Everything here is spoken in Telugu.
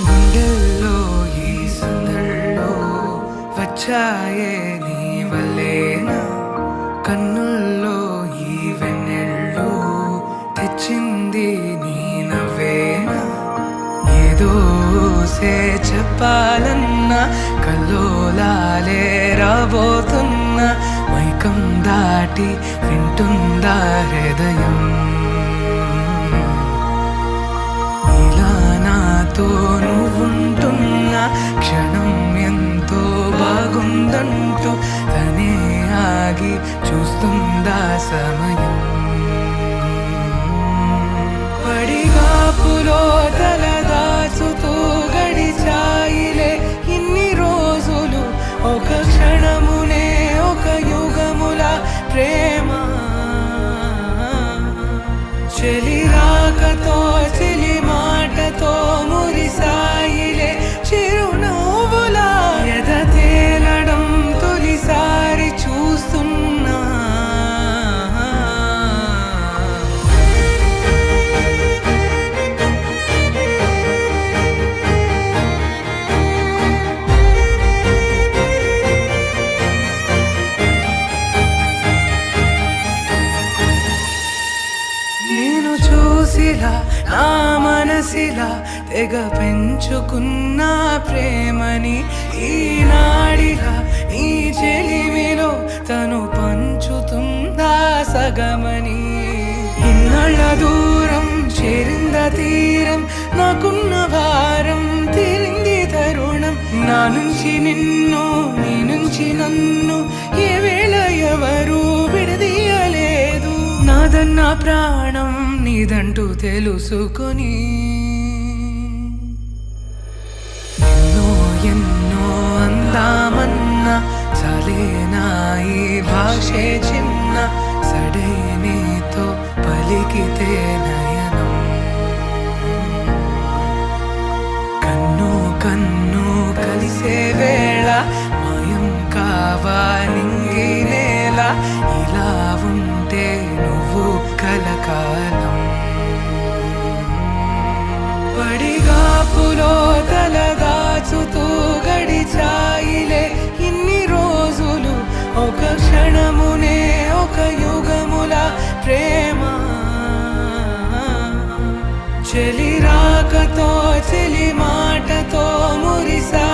గుండెల్లో ఈ సందల్లో వచ్చాయే నీ వల్లేనా, కన్నుల్లో ఈ వెన్నెళ్ళు తెచ్చింది నీ నవ్వేనా. ఏదో చెప్పాలన్నా కల్లోలాలే రాబోతున్నా, మైకం దాటి వింటుందా హృదయం. ఇలా నాతో నువ్వుంటున్నా క్షణం ఎంతో బాగుందంటూ తనే ఆగి చూస్తుందా సమయం. పడిగాపులో తల దాచుతూ గడిచాయిలే ఇన్ని రోజులు, ఒక క్షణమునే ఒక యుగముల ప్రేమ. చెలి రాకతో చెలి మాటతో మురిసాయిలే చిరునవ్వులా, ఎద తేలడం తొలిసారి చూస్తున్నా. నేను చూసిలా నా మనసిలా తెగ పెంచుకున్న ప్రేమని, ఈనాడిలా ఈ చెలిమిలో తను పంచుతుందా సగమని. ఇన్నాళ్ళ దూరం చేరింద తీరం, నాకున్న భారం తీరింది తరుణం. నా నుంచి నిన్ను నీ నుంచి నన్ను ఏ వేళ ఎవరు విడదీయలేదు. నాదన్న ప్రాణం నీదంటూ తెలుసుకొని ఎన్నో ఎన్నో అందామన్నా చాలేనా ఈ భాషే చిన్న. సడే నీతో పలికితే నయనం, కన్ను కన్ను కలిసే వేళ మాయం కావా నింగి నేల. ఇలా ఉంటే నువ్వు కలకాలం. పడిగాపులో తల దాచుతూ గడిచాయిలే ఇన్ని రోజులు, ఒక క్షణమునే ఒక యుగముల ప్రేమ. చెలి రాకతో చెలి మాటతో మురిసా